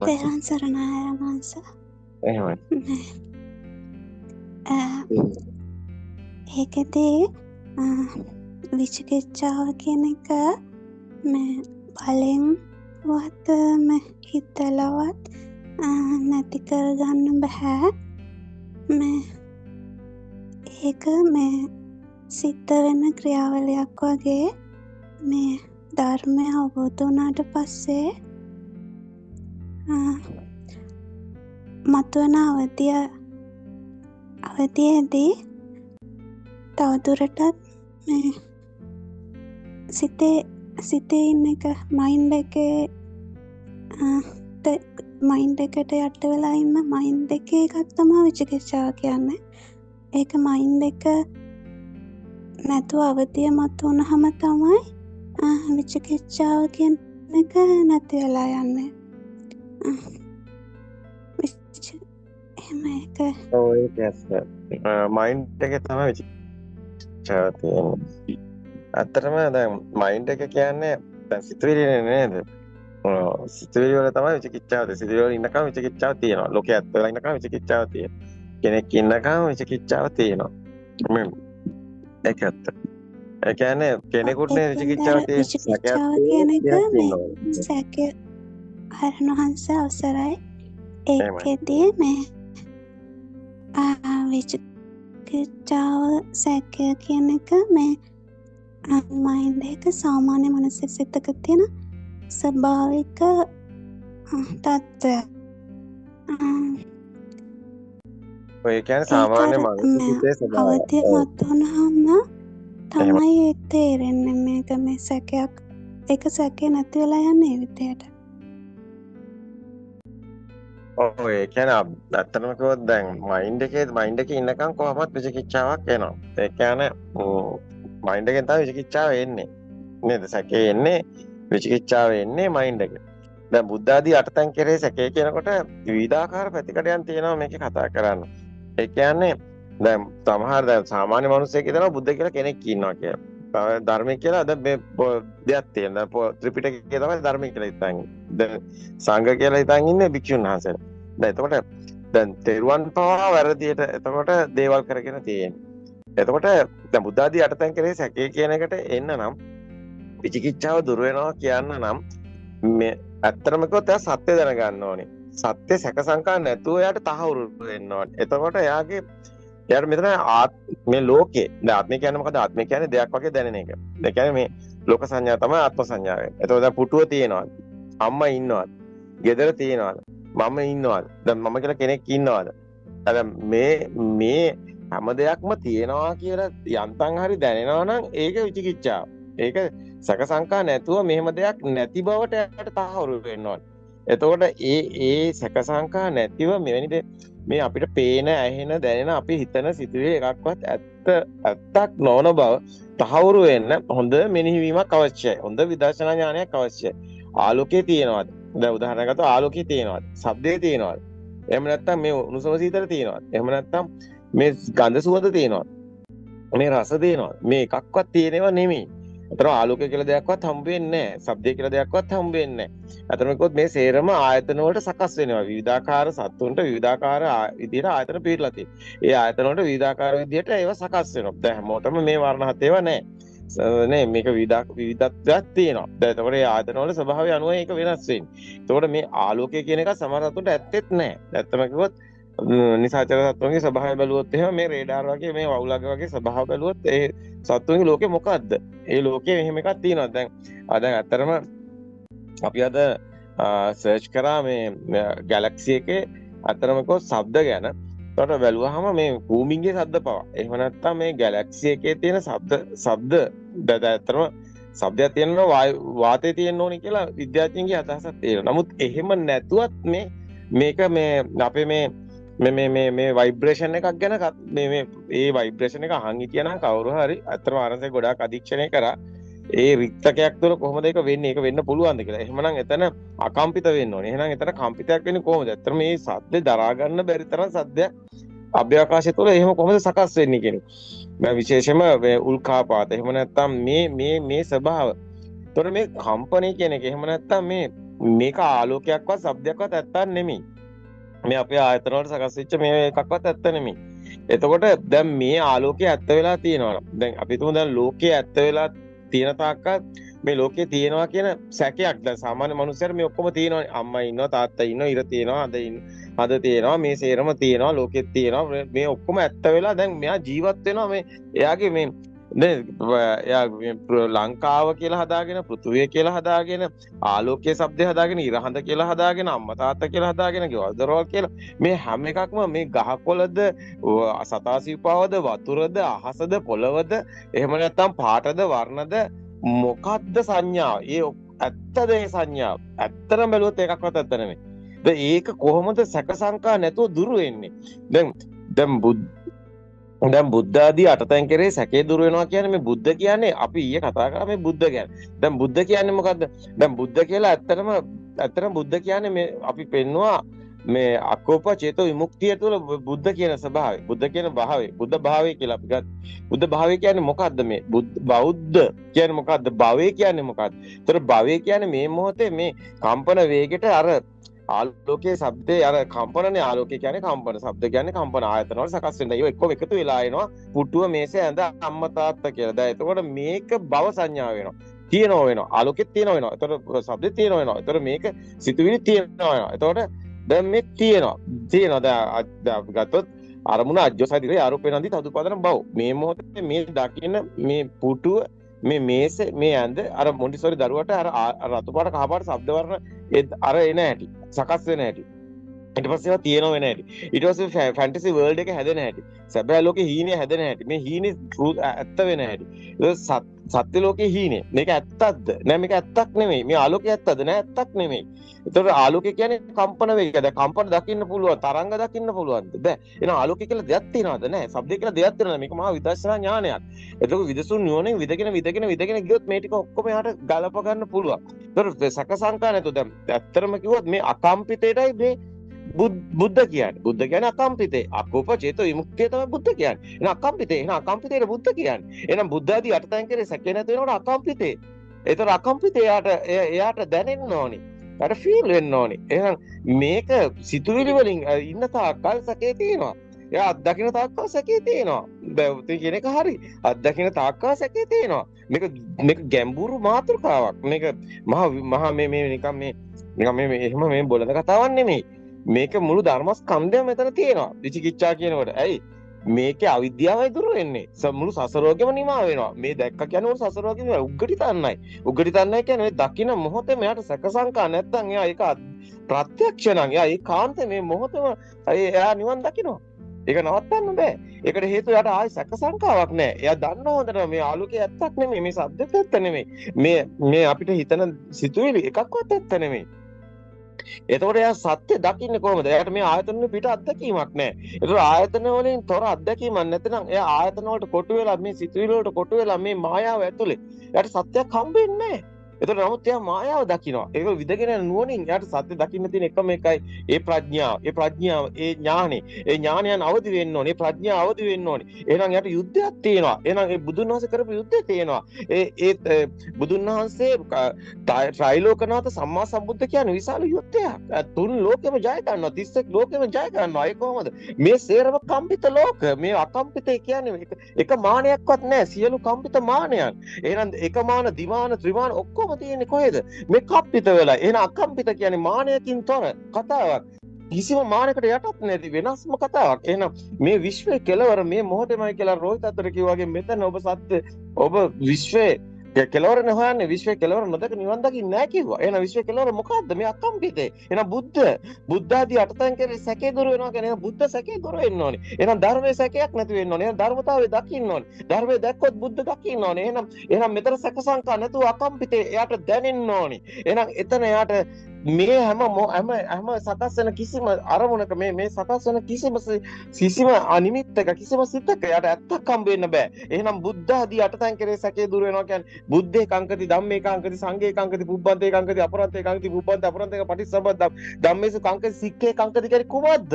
තෙරුවන් සරණයි මාංශ. එහෙමයි. ඒකදී විචිකිච්ඡාව කියන එක මේ බලෙන්වත් හිතලවත් නැති කරගන්න බෑ. මේ ඒක මේ සිද්ධ වෙන ක්‍රියාවලියක් වගේ. මේ ධර්මය අවබෝධ වුණාට පස්සේ මතුවන අවධියේදී තවදුරටත් මේ සිතේ ඉන්න එක මයින්ඩ් එකට යට වෙලා ඉන්න මයින්ඩ් එකේ එකක් තමයි විචිකිච්ඡාව කියන්නේ. ඒක මයින්ඩ් එක නැතුව අවධිය මතුවනහම තමයි විචිකිච්ඡාව කියන එක නැති වෙලා යන්නේ. මයින්ඩ් එක තමයි විචිකිච්ඡාව තියෙන්නේ. ඇත්තටම දැන් මයින්ඩ් එක කියන්නේ දැන් සිතුවිලිනේ නේද? සිතුවිලි වල තමයි විචිකිච්ඡාව තියෙන්නේ. සිතුවිලි වල ඉන්නකම් විචිකිච්ඡාව තියෙනවා. ලෝකයේ ඇත්ත වෙලා ඉන්නකම් විචිකිච්ඡාව තියෙනවා. කෙනෙක් ඉන්නකම් විචිකිච්ඡාව තියෙනවා. ඒක ඇත්ත. ඒ කියන්නේ කෙනෙකුට නේ විචිකිච්ඡාව තියෙන්නේ. විචිකිච්ඡාව කියන එක මේ සැකය හරනහන්ස අවසරයි. ඒකෙදී මේ විචිකිච්ඡාව සැකය කියන එක මේ මයින්ඩ් එක සාමාන්‍ය මනසේ සිතක තියෙන ස්වභාවික තත්ත්වයක්. ඔය කියන්නේ සාමාන්‍ය මනසේ ස්වභාවය. අවධිය මතුවනහම තමයි ඒක තේරෙන්නේ. මේක මේ සැකයක්. ඒක සැකේ නැති වෙලා යන්නේ ඒ විදියට. ඒ කියන්නේ ඇත්තටම කිව්වොත් දැන් මයින්ඩ් එකේ ඉන්නකම් කොහොමවත් විචිකිච්ඡාවක් එනවා. ඒ කියන්නේ මයින්ඩ් එකෙන් තමයි විචිකිච්ඡාව එන්නේ. නේද? සැකේ එන්නේ විචිකිච්ඡාව එන්නේ මයින්ඩ් එකෙන්. දැන් බුද්ධ ආදී අටතෙන් කෙරේ සැකේ කියනකොට විවිධාකාර ප්‍රතිකඩයන් තියෙනවා මේකේ කතා කරන්න. ඒ කියන්නේ දැන් සමහර දැන් සාමාන්‍ය මිනිස්සෙක් හිතනවා බුද්ධ කියලා කෙනෙක් ඉන්නවා කියලා. ධර්මය කියලා දැන් මේ දෙයක් තියෙනවා. ත්‍රිපිටකය තමයි ධර්මය කියලා හිතන්නේ. දැන් සංඝ කියලා හිතන් ඉන්නේ භික්ෂුන් වහන්සේලා. දැන් එතකොට දැන් තෙරුවන් පවා වැරදියට එතකොට දේවල් කරගෙන තියෙන්නේ. එතකොට දැන් බුද්ධ ආදී අටතෙන් කෙරේ සැකේ කියන එකට එන්න නම් විචිකිච්ඡාව දුර වෙනවා කියන්න නම් මේ ඇත්තටම කිව්වොත් එයා සත්‍ය දැනගන්න ඕනේ. සත්‍ය සැක සංකා නැතුව එයාට තහවුරු වෙන්න ඕනේ. එතකොට එයාට මෙතන මේ ලෝකේ දැන් ආත්මය කියන්නේ මොකද? ආත්මය කියන්නේ දෙයක් වගේ දැනෙන එක. ඒ කියන්නේ මේ ලෝක සංඥා තමයි ආත්ම සංඥාව. එතකොට දැන් පුටුව තියෙනවා. අම්මා ඉන්නවාද? ගෙදර තියෙනවාද? මම ඉන්නවාද? දැන් මම කියලා කෙනෙක් ඉන්නවාද? දැන් මේ හැම දෙයක්ම තියෙනවා කියලා යන්තම් හරි දැනෙනවා නම් ඒක විචිකිච්ඡාව. ඒක සැක සංකා නැතුව මෙහෙම දෙයක් නැති බවට යට තහවුරු වෙන්න ඕනේ. එතකොට ඒ සැක සංකා නැතිව මෙවැනි මේ අපිට පේන, ඇහෙන, දැනෙන, අපි හිතන සිතුවිලි එකක්වත් ඇත්තක් නොවන බව තහවුරු වෙන්න හොඳ මෙනෙහිවීමක් අවශ්‍යයි. හොඳ විදර්ශනා ඥානයක් අවශ්‍යයි. ආලෝකයේ තියෙනවද? දැන් උදාහරණයක් ගත්තොත් ආලෝකයේ තියෙනවද? ශබ්දයේ තියෙනවද? එහෙම නැත්නම් මේ උණුසුම සීතල තියෙනවද? එහෙම නැත්නම් මේ ගඳ සුවඳ තියෙනවද? මේ රස තියෙනවද? මේ එකක්වත් තියෙනව නෙමෙයි. අතන ආලෝකය කියලා දෙයක්වත් හම්බ වෙන්නේ නැහැ. ශබ්දය කියලා දෙයක්වත් හම්බ වෙන්නේ නැහැ. අතන කිව්වොත් මේ සේරම ආයතන වලට සකස් වෙනවා. විවිධාකාර සත්තුන්ට විවිධාකාර විදිහට ආයතන පිරලා තියෙනවා. ඒ ආයතන වලට විවිධාකාර විදිහට ඒවා සකස් වෙනවා. දැන් හැමෝටම මේ වර්ණ හත ඒවා නැහැ. නේ මේක විවිධත්වයක් තියෙනවා. දැන් එතකොට මේ ආයතන වල ස්වභාවය අනුව ඒක වෙනස් වෙන්නේ. එතකොට මේ ආලෝකය කියන එක සමහර සතුන්ට ඇත්තෙත් නැහැ. ඇත්තම කිව්වොත් නිසාචර සත්තුන්ගේ ස්වභාවය බැලුවොත් එහෙම මේ රේඩාර් වගේ මේ වවුලග වගේ ස්වභාව බැලුවොත් ඒ සත්තුන්ගේ ලෝකේ මොකද්ද? ඒ ලෝකේ එහෙම එකක් තියෙනවා. දැන් ඇත්තටම අපි අද සර්ච් කරා මේ ගැලැක්සි එකේ ඇත්තටම කිව්වොත් ශබ්ද ගැන. ඒකට බැලුවාම මේ භූමියේ ශබ්ද පවා. එහෙම නැත්නම් මේ ගැලැක්සි එකේ තියෙන ශබ්ද ඇත්තටම ශබ්දයක් තියෙනවා වාතයේ තියෙන්න ඕනේ කියලා විද්‍යාඥයන්ගේ අදහසක් තියෙනවා. නමුත් එහෙම නැතුවත් මේක අපේ මේ ভাইබ්‍රේෂන් එකක් ගැන මේ ভাইබ්‍රේෂන් එක අහන් හිටියනම් කවුරු හරි අත්‍තරම ආරසේ ගොඩාක් අධීක්ෂණය කරා ඒ රික්තකයක් තුළ කොහොමද ඒක වෙන්නේ? ඒක වෙන්න පුළුවන්ද කියලා. එහෙමනම් එතන අකම්පිත වෙන්න ඕනේ. එහෙනම් එතන කම්පිතයක් වෙන්නේ කොහොමද? අත්‍තරම මේ සද්ද දරා ගන්න බැරි තරම් සද්දයක් අභ්‍යවකාශය තුළ එහෙම කොහොමද සකස් වෙන්නේ කියන්නේ. මම විශේෂයෙන්ම උල්කාපාත එහෙම නැත්නම් මේ ස්වභාව. ඒතකොට මේ කම්පණය කියන එක එහෙම නැත්නම් මේක ආලෝකයක්වත් ශබ්දයක්වත් ඇත්තක් නෙමෙයි. මේ අපේ ආයතන වල සකස් වෙච්ච මේ එකක්වත් ඇත්ත නෙමෙයි. එතකොට දැන් මේ ආලෝකය ඇත්ත වෙලා තියෙනවා. දැන් අපි හිතමු දැන් ලෝකයේ ඇත්ත වෙලා තියෙන තාක්කල් මේ ලෝකේ තියෙනවා කියන සැකයක් දැන් සාමාන්‍ය මනුස්සයර මේ ඔක්කොම තියෙනවා. අම්මා ඉන්නවා, තාත්තා ඉන්නවා, ඉර තියෙනවා, හද තියෙනවා, මේ සේරම තියෙනවා, ලෝකෙත් තියෙනවා. මේ ඔක්කොම ඇත්ත වෙලා දැන් මෙයා ජීවත් වෙනවා මේ එයාගේ මේ ලංකාව කියලා හදාගෙන, පෘථුවිය කියලා හදාගෙන, ආලෝකයේ ශබ්දය හදාගෙන, ඉරහඳ කියලා හදාගෙන, අම්මා තාත්තා කියලා හදාගෙන, ගෙවල් දොරවල් කියලා මේ හැම එකක්ම මේ ගහකොළද, සතාසිව්පාවද, වතුරද, අහසද, පොළවද, එහෙම නැත්නම් පාටද, වර්ණද මොකද්ද සංඥාව? ඒ ඇත්තද ඒ සංඥාව? ඇත්තටම බැලුවොත් එකක්වත් ඇත්ත නෙමෙයි. දැන් ඒක කොහොමද සැක සංකා නැතුව දුරු වෙන්නේ? දැන් බුද්ධ ආදී අටතෙන් කෙරේ සැකේ දුර වෙනවා කියන්නේ මේ බුද්ධ කියන්නේ අපි ඊයේ කතා කරා මේ බුද්ධ කියන්නේ. දැන් බුද්ධ කියන්නේ මොකද්ද? දැන් බුද්ධ කියලා ඇත්තටම බුද්ධ කියන්නේ මේ අපි පෙන්නවා මේ අකෝප චේතෝ විමුක්තිය තුළ බුද්ධ කියන ස්වභාවය. බුද්ධ කියන භාවය. බුද්ධ භාවය කියලා අපි ගත්තා. බුද්ධ භාවය කියන්නේ මොකද්ද මේ? බෞද්ධ කියන්නේ මොකද්ද? භවය කියන්නේ මොකද්ද? ඒතර භවය කියන්නේ මේ මොහොතේ මේ කම්පන වේගයට අර ආලෝකයේ ශබ්දේ අර කම්පනනේ ආලෝකය කියන්නේ කම්පන ශබ්ද කියන්නේ කම්පන ආයතන වල සකස් වෙනවා. ඒක එක්ක එකතු වෙලා එනවා පුටුව මේසේ ඇඳ අම්මා තාත්තා කියලා. දැන් එතකොට මේක භව සංඥා වෙනවා. තියෙනව වෙනවා. ආලෝකෙත් තියෙනව වෙනවා. එතකොට ශබ්දෙත් තියෙනව වෙනවා. එතකොට මේක සිතුවිලි තියෙනව වෙනවා. එතකොට දැන් මේ තියෙනවා. දැන් අපි ගත්තොත් අරමුණ අජ්ජසයිදිරේ ආරෝපේ නන්දි තදුපදන බව. මේ මොහොතේ මේ දකින්න මේ පුටුව මේ මේසේ මේ ඇඳ අර මොන්ටිසෝරි දරුවට අර රතු පාට කහ පාට ශබ්ද වර්ණ අර එන හැටි සකස් වෙන හැටි ඊට පස්සේ ඒවා තියෙනව වෙන හැටි ඊට පස්සේ ෆැන්ටසි වර්ල්ඩ් එක හැදෙන හැටි සැබෑ ලෝකේ හීනේ හැදෙන හැටි මේ හීනේ ඇත්ත වෙන හැටි සත්‍ය ලෝකේ හීනේ මේක ඇත්තක්ද නෑ මේක ඇත්තක් නෙමෙයි මේ ආලෝකය ඇත්තද නෑ ඇත්තක් නෙමෙයි ඒතකොට ආලෝකය කියන්නේ කම්පන වේගය දැන් කම්පන දකින්න පුළුවන් තරංග දකින්න පුළුවන්ද බෑ එහෙනම් ආලෝකය කියලා දෙයක් තියනවද නෑ ශබ්දය කියලා දෙයක් තියනවද මේක මහා විදර්ශනා ඥානයක් එතකොට විදසුන් නුවණින් විදගෙන ගියොත් මේ ටික ඔක්කොම යාට ගලප ගන්න පුළුවන් ඒතකොට සැක සංකා නැතු දැන් ඇත්තටම කිව්වොත් මේ අකම්පිතේටයි මේ බුද්ධ කියන්නේ. බුද්ධ කියන්නේ අකම්පිතේ. අකෝප චේතෝ විමුක්තිය තමයි බුද්ධ කියන්නේ. එහෙනම් අකම්පිතේ. එහෙනම් අකම්පිතේට බුද්ධ කියන්නේ. එහෙනම් බුද්ධ ආදී අටතෙන් කරේ සැකේ නැති වෙනකොට අකම්පිතේ. ඒතර අකම්පිතේ එයාට දැනෙන්න ඕනේ. එයාට ෆීල් වෙන්න ඕනේ. එහෙනම් මේක සිතුවිලි වලින් ඉන්න තාක්කල් සැකේ තියෙනවා. එයා අත්දකින්න තාක්කල් සැකේ තියෙනවා. දැන් උතේ කියන එක හරි. අත්දකින්න තාක්කල් සැකේ තියෙනවා. මේක ගැඹුරු මාතෘකාවක්. මේක මහා මේ නිකන් මේ එහෙම මේ බොළඳ කතාවක් නෙමෙයි. මේක මුළු ධර්මස්කන්ධයම මෙතන තියෙනවා. විචිකිච්ඡා කියනකොට. ඇයි? මේකේ අවිද්‍යාවයි දුර වෙන්නේ. මුළු සසරෝගෙම නිමා වෙනවා. මේ දැක්ක කියන්නේ මුළු සසරෝගෙම උග්ගටි තන්නයි. උග්ගටි තන්නයි කියන්නේ දකින්න මොහොතේ මෙයාට සැකසංකා නැත්තම් එයා ඒක ප්‍රත්‍යක්ෂ නම් එයා ඒකාන්තයෙන් මේ මොහොතේම එයා නිවන් දකින්නවා. ඒක නවත්තන්න බෑ. ඒකට හේතුව යාට ආයි සැකසංකාවක් නැහැ. එයා දන්න හොඳට මේ ආලෝකයේ ඇත්තක් නෙමෙයි. මේ සද්දෙත් ඇත්ත නෙමෙයි. මේ අපිට හිතන සිතුවිලි එකක්වත් ඇත්ත නෙමෙයි. එතකොට එයා සත්‍ය දකින්නේ කොහොමද? එයාට මේ ආයතන වලින් පිට අත්දැකීමක් නැහැ. ඒතකොට ආයතන වලින් තොර අත්දැකීමක් නැත්නම් එයා ආයතන වලට කොටු වෙලා මේ සිතුවිලි වලට කොටු වෙලා මේ මායාව ඇතුලේ එයාට සත්‍යයක් හම්බෙන්නේ නැහැ. එතකොට නමුත් එයා මායාව දකිනවා. ඒක විදගෙන නුවණින් එයාට සත්‍ය දකින්න තියෙන එකම එකයි ඒ ප්‍රඥාව, ඒ ඥානෙ. ඒ ඥානයන් අවදි වෙන්න ඕනේ. ඒ ප්‍රඥාව අවදි වෙන්න ඕනේ. එහෙනම් එයාට යුද්ධයක් තියෙනවා. එහෙනම් ඒ බුදුන් වහන්සේ කරපු යුද්ධය තියෙනවා. ඒ බුදුන් වහන්සේ ත්‍රිලෝකනාථ සම්මා සම්බුද්ධ කියන්නේ විශාල යුද්ධයක්. තුන් ලෝකෙම ජය ගන්නවා. 31 ලෝකෙම ජය ගන්නවා. ඒ කොහොමද? මේ සේරම කම්පිත ලෝක. මේ අකම්පිතේ කියන්නේ එක මානයක්වත් නැහැ. සියලු කම්පිත මානයන්. එහෙනම් එකමාන, දිමාන, ත්‍රිමාන ඔක්කොම තියෙන්නේ කොහෙද? මේ කම්පිත වෙලා. එහෙනම් අකම්පිත කියන්නේ මානයකින් තොර කතාවක්. කිසිම මානයකට යටත් නැති වෙනස්ම කතාවක්. එහෙනම් මේ විශ්වයේ කෙලවර මේ මොහොතේමයි කියලා රෝහිත අතර කිව්වා වගේ මෙතන ඔබ සත්‍ය ඔබ විශ්වයේ කෙලවර නහයන්නේ විශ්වයේ කෙලවර නොදක නිවන් දකින්නේ නැහැ කිව්වා. එහෙනම් විශ්වයේ කෙලවර මොකද්ද? මේ අකම්පිතේ. එහෙනම් බුද්ධ ආදී අටතෙන් කරේ සැකේ දුර වෙනවා කියන්නේ බුද්ධ සැකේ දුර වෙන්න ඕනේ. එහෙනම් ධර්මයේ සැකයක් නැති වෙන්න ඕනේ. එහෙනම් ධර්මතාවය දකින්න ඕනේ. ධර්මයේ දැක්කොත් බුද්ධ දකින්න ඕනේ. එහෙනම් මෙතන සැක සංකා නැතුව අකම්පිතේ එයාට දැනෙන්න ඕනේ. එහෙනම් එතන එයාට මේ හැම සකස් වෙන කිසිම අරමුණක මේ සකස් වෙන කිසිම අනිමිත්තක කිසිම සිතක යට ඇත්තක් හම්බ වෙන්න බෑ. එහෙනම් බුද්ධ ආදී අටතෙන් කරේ සැකේ දුර වෙනවා කියන්නේ බුද්ධේ කංකති ධම්මේ කංකති සංඝේ කංකති පුබ්බන්තේ කංකති අපරන්තේ කංකති පුබ්බන්ත අපරන්තේ පටිච්චසමුප්පාද ධම්මේසු කංකති සික්ඛේ කංකති කියන්නේ කුමක්ද?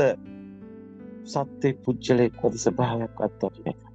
සත්‍ය පුජ්‍යලේ කොටස භාවයක් අත්දකින්න.